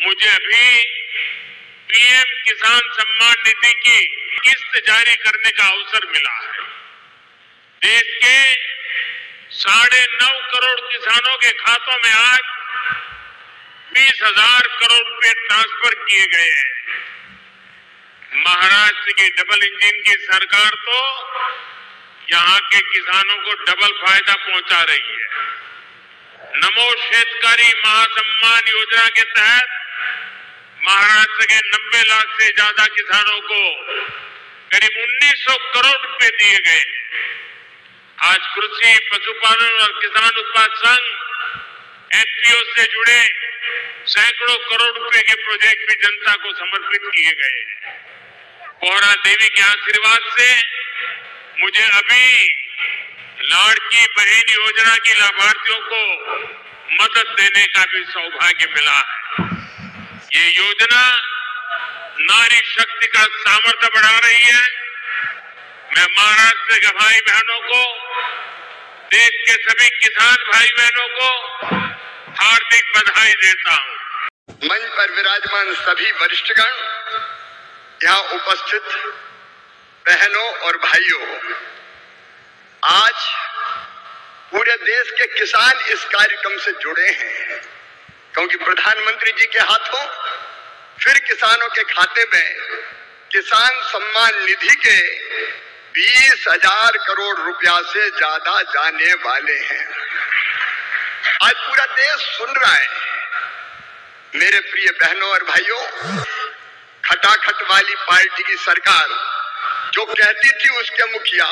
मुझे अभी पीएम किसान सम्मान निधि की किस्त जारी करने का अवसर मिला है। देश के 9.5 करोड़ किसानों के खातों में आज 20,000 करोड़ रुपए ट्रांसफर किए गए हैं। महाराष्ट्र की डबल इंजन की सरकार तो यहां के किसानों को डबल फायदा पहुंचा रही है। नमो शेतकारी महासम्मान योजना के तहत महाराष्ट्र के 90 लाख से ज्यादा किसानों को करीब 1900 करोड़ रुपए दिए गए। आज कृषि, पशुपालन और किसान उत्पाद संघ एफपीओ से जुड़े सैकड़ों करोड़ रुपए के प्रोजेक्ट भी जनता को समर्पित किए गए। पोहरा देवी के आशीर्वाद से मुझे अभी लाड़की बहन योजना की लाभार्थियों को मदद देने का भी सौभाग्य मिला है। ये योजना नारी शक्ति का सामर्थ्य बढ़ा रही है। मैं महाराष्ट्र के भाई बहनों को, देश के सभी किसान भाई बहनों को हार्दिक बधाई देता हूं। मंच पर विराजमान सभी वरिष्ठगण, यहाँ उपस्थित बहनों और भाइयों, आज पूरे देश के किसान इस कार्यक्रम से जुड़े हैं क्योंकि प्रधानमंत्री जी के हाथों फिर किसानों के खाते में किसान सम्मान निधि के 20,000 करोड़ रुपया से ज्यादा जाने वाले हैं। आज पूरा देश सुन रहा है। मेरे प्रिय बहनों और भाइयों, खटाखट वाली पार्टी की सरकार जो कहती थी उसके मुखिया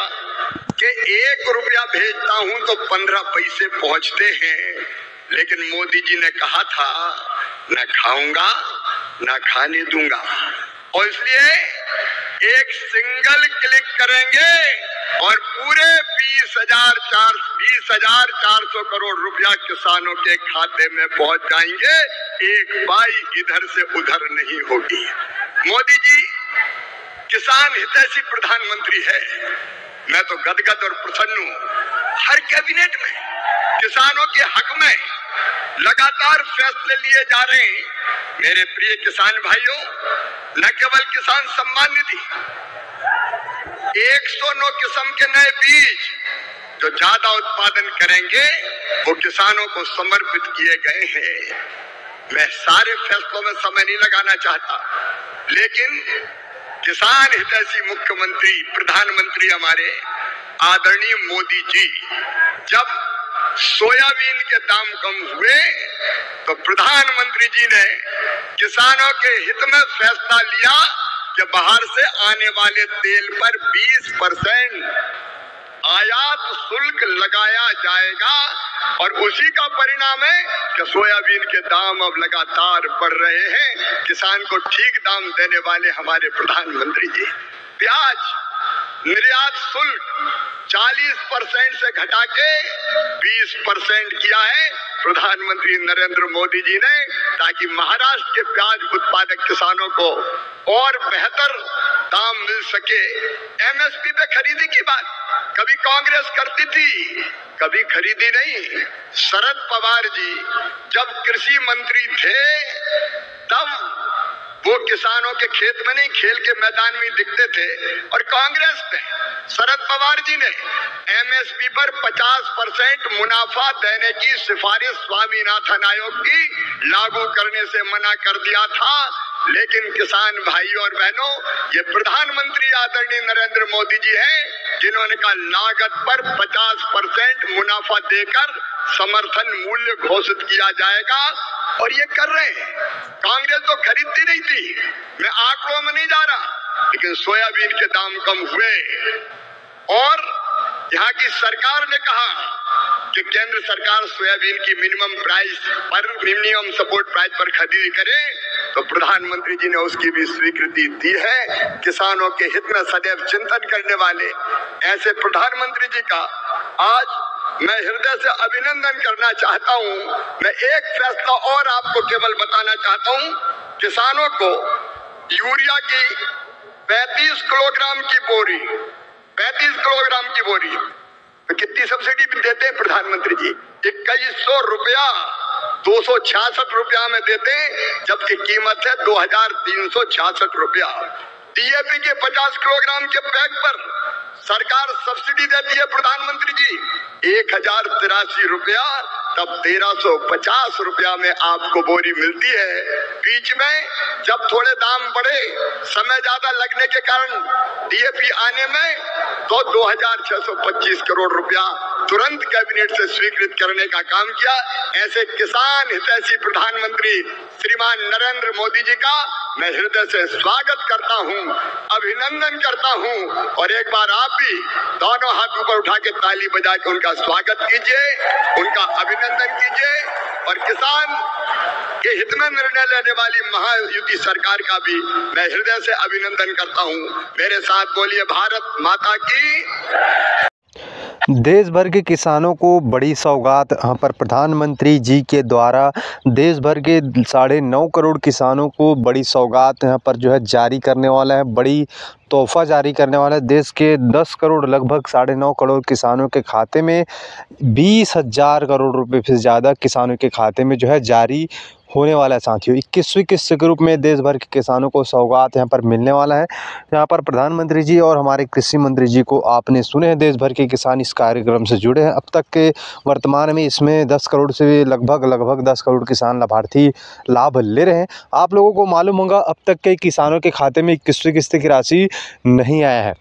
कि 1 रुपया भेजता हूं तो 15 पैसे पहुंचते हैं, लेकिन मोदी जी ने कहा था न खाऊंगा न खाने दूंगा, और इसलिए एक सिंगल क्लिक करेंगे और पूरे 20,400 करोड़ रुपया किसानों के खाते में पहुंच जाएंगे। एक पाई इधर से उधर नहीं होगी। मोदी जी किसान हितैषी प्रधानमंत्री है। मैं तो गदगद और प्रसन्न हूं। हर कैबिनेट में किसानों के हक में लगातार फैसले लिए जा रहे हैं। मेरे प्रिय किसान भाइयों, न केवल किसान सम्मान निधि, 109 किस्म के नए बीज जो ज्यादा उत्पादन करेंगे वो किसानों को समर्पित किए गए हैं। मैं सारे फैसलों में समय नहीं लगाना चाहता, लेकिन किसान हितैषी मुख्यमंत्री प्रधानमंत्री हमारे आदरणीय मोदी जी जब सोयाबीन के दाम कम हुए तो प्रधानमंत्री जी ने किसानों के हित में फैसला लिया कि बाहर से आने वाले तेल पर 20% आयात शुल्क लगाया जाएगा, और उसी का परिणाम है कि सोयाबीन के दाम अब लगातार बढ़ रहे हैं। किसान को ठीक दाम देने वाले हमारे प्रधानमंत्री जी। प्याज निर्यात शुल्क 40% से घटा के 20% किया है प्रधानमंत्री नरेंद्र मोदी जी ने, ताकि महाराष्ट्र के प्याज उत्पादक किसानों को और बेहतर दाम मिल सके। एमएसपी पे खरीदी की बात कभी कांग्रेस करती थी, कभी खरीदी नहीं। शरद पवार जी जब कृषि मंत्री थे तब वो किसानों के खेत में नहीं, खेल के मैदान में दिखते थे, और कांग्रेस ने, शरद पवार जी ने एमएसपी पर 50% मुनाफा देने की सिफारिश स्वामीनाथन आयोग की लागू करने से मना कर दिया था। लेकिन किसान भाइयों और बहनों, ये प्रधानमंत्री आदरणीय नरेंद्र मोदी जी हैं जिन्होंने कहा लागत पर 50% मुनाफा देकर समर्थन मूल्य घोषित किया जाएगा, और ये कर रहे हैं। कांग्रेस तो खरीदती नहीं थी, मैं आंकड़ों में नहीं जा रहा, लेकिन सोयाबीन के दाम कम हुए और यहाँ की सरकार ने कहा कि केंद्र सरकार सोयाबीन की मिनिमम सपोर्ट प्राइस पर खरीदी करे, तो प्रधानमंत्री जी ने उसकी भी स्वीकृति दी है। किसानों के हित में सदैव चिंतन करने वाले ऐसे प्रधानमंत्री जी का आज मैं हृदय से अभिनंदन करना चाहता हूं। मैं एक फैसला और आपको केवल बताना चाहता हूं, किसानों को यूरिया की 35 किलोग्राम की बोरी तो कितनी सब्सिडी देते हैं प्रधानमंत्री जी? 2100 रुपया 266 रुपया में देते हैं, जबकि कीमत है 2366 रुपया। डीएपी के 50 किलोग्राम के बैग पर सरकार सब्सिडी देती है प्रधानमंत्री जी 1083 रुपया, तब 1350 रुपया में आपको बोरी मिलती है। बीच में जब थोड़े दाम बढ़े, समय ज्यादा लगने के कारण डीएपी आने में, तो 2625 करोड़ रुपया तुरंत कैबिनेट से स्वीकृत करने का काम किया। ऐसे किसान हितैषी प्रधानमंत्री श्रीमान नरेंद्र मोदी जी का मैं हृदय से स्वागत करता हूं, अभिनंदन करता हूं। और एक बार आप भी दोनों हाथ ऊपर उठा के ताली बजा के उनका स्वागत कीजिए, उनका अभिनंदन कीजिए। और किसान के हित में निर्णय लेने वाली महायुति सरकार का भी मैं हृदय से अभिनंदन करता हूं। मेरे साथ बोलिए, भारत माता की। देश भर के किसानों को बड़ी सौगात यहाँ पर प्रधानमंत्री जी के द्वारा देश भर के 9.5 करोड़ किसानों को बड़ी सौगात यहाँ पर जो है जारी करने वाला है, बड़ी तोहफा जारी करने वाला है। देश के 10 करोड़ लगभग 9.5 करोड़ किसानों के खाते में 20,000 करोड़ रुपए से ज़्यादा किसानों के खाते में जो है जारी होने वाला है। साथियों, 21वीं किस्त के रूप में देश भर के किसानों को सौगात यहाँ पर मिलने वाला है। यहाँ पर प्रधानमंत्री जी और हमारे कृषि मंत्री जी को आपने सुने हैं, देश भर के किसान इस कार्यक्रम से जुड़े हैं। अब तक के वर्तमान में इसमें 10 करोड़ से लगभग 10 करोड़ किसान लाभार्थी लाभ ले रहे हैं। आप लोगों को मालूम होगा, अब तक के किसानों के खाते में 21वीं किस्त की राशि नहीं आया है।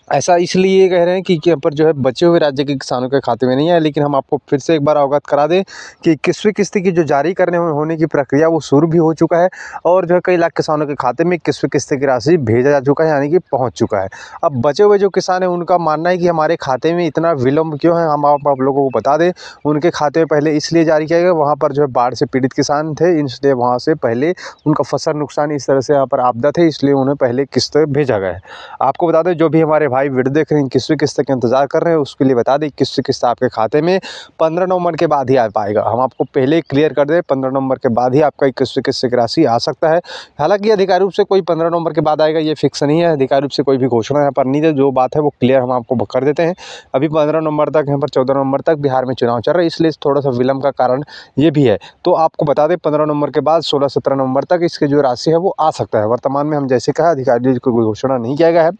ऐसा इसलिए कह रहे हैं कि यहाँ पर जो है बचे हुए राज्य के किसानों के खाते में नहीं है, लेकिन हम आपको फिर से एक बार अवगत करा दें कि 21वीं किस्त की जो जारी करने होने की प्रक्रिया वो शुरू भी हो चुका है और जो है कई लाख किसानों के खाते में 21वीं किस्त की राशि भेजा जा चुका है, यानी कि पहुँच चुका है। अब बचे हुए जो किसान हैं उनका मानना है कि हमारे खाते में इतना विलम्ब क्यों है। हम आप लोगों को बता दें, उनके खाते में पहले इसलिए जारी किया गया, वहाँ पर जो है बाढ़ से पीड़ित किसान थे, इसलिए वहाँ से पहले उनका फसल नुकसान इस तरह से यहाँ पर आपदा थे, इसलिए उन्हें पहले किस्त भेजा गया है। आपको बता दें, जो भी हमारे भाई वीडियो देख रहे हैं 21वीं किस्त का इंतजार कर रहे हैं, उसके लिए बता दें 21वीं किस्त आपके खाते में 15 नवंबर के बाद ही आ पाएगा। हम आपको पहले क्लियर कर दें, 15 नवंबर के बाद ही आपका 21वीं किस्त की राशि आ सकता है। हालांकि आधिकारिक रूप से कोई 15 नवंबर के बाद आएगा ये फिक्स नहीं है, आधिकारिक रूप से कोई भी घोषणा यहाँ पर नहीं है। जो बात है वो क्लियर हम आपको कर देते हैं। अभी 15 नवंबर तक, यहाँ पर 14 नवंबर तक बिहार में चुनाव चल रहा है, इसलिए थोड़ा सा विलम्ब का कारण ये भी है। तो आपको बता दें 15 नवंबर के बाद 16-17 नवंबर तक इसकी जो राशि है वो आ सकता है। वर्तमान में हम जैसे कहा आधिकारिक कोई घोषणा नहीं किया गया है,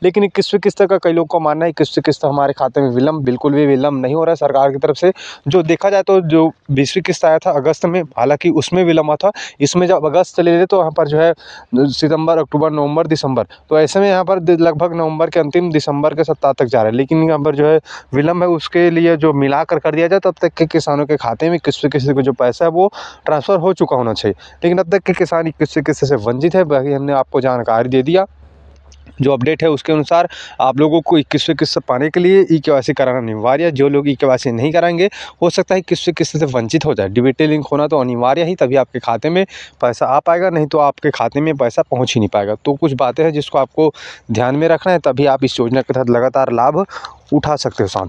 लेकिन 21वीं किस्त का कई लोगों का मानना है 21वीं किस्त हमारे खाते में विलम्ब बिल्कुल भी विलम्ब नहीं हो रहा है सरकार की तरफ से। जो देखा जाए तो जो 20वीं किस्त आया था अगस्त में, हालांकि उसमें विलम्ब हुआ था। इसमें जब अगस्त चले गए तो यहाँ पर जो है सितंबर, अक्टूबर, नवंबर, दिसंबर, तो ऐसे में यहाँ पर लगभग नवंबर के अंतिम, दिसंबर के सप्ताह तक जा रहा है। लेकिन यहाँ पर जो है विलम्ब है, उसके लिए जो मिलाकर कर दिया जाए तब तक के किसानों के खाते में 21वीं किस्त का जो पैसा है वो ट्रांसफ़र हो चुका होना चाहिए। लेकिन अब तक के किसान 21वीं किस्त से वंचित है। बाकी हमने आपको जानकारी दे दिया। जो अपडेट है उसके अनुसार आप लोगों को 21वीं किस्त पाने के लिए ई-केवाईसी कराना अनिवार्य है। जो लोग ई-केवाईसी नहीं कराएंगे हो सकता है 21वीं किस्त से वंचित हो जाए। डीबीटी लिंक होना तो अनिवार्य ही, तभी आपके खाते में पैसा आ पाएगा, नहीं तो आपके खाते में पैसा पहुंच ही नहीं पाएगा। तो कुछ बातें हैं जिसको आपको ध्यान में रखना है, तभी आप इस योजना के तहत लगातार लाभ उठा सकते हो साथियों।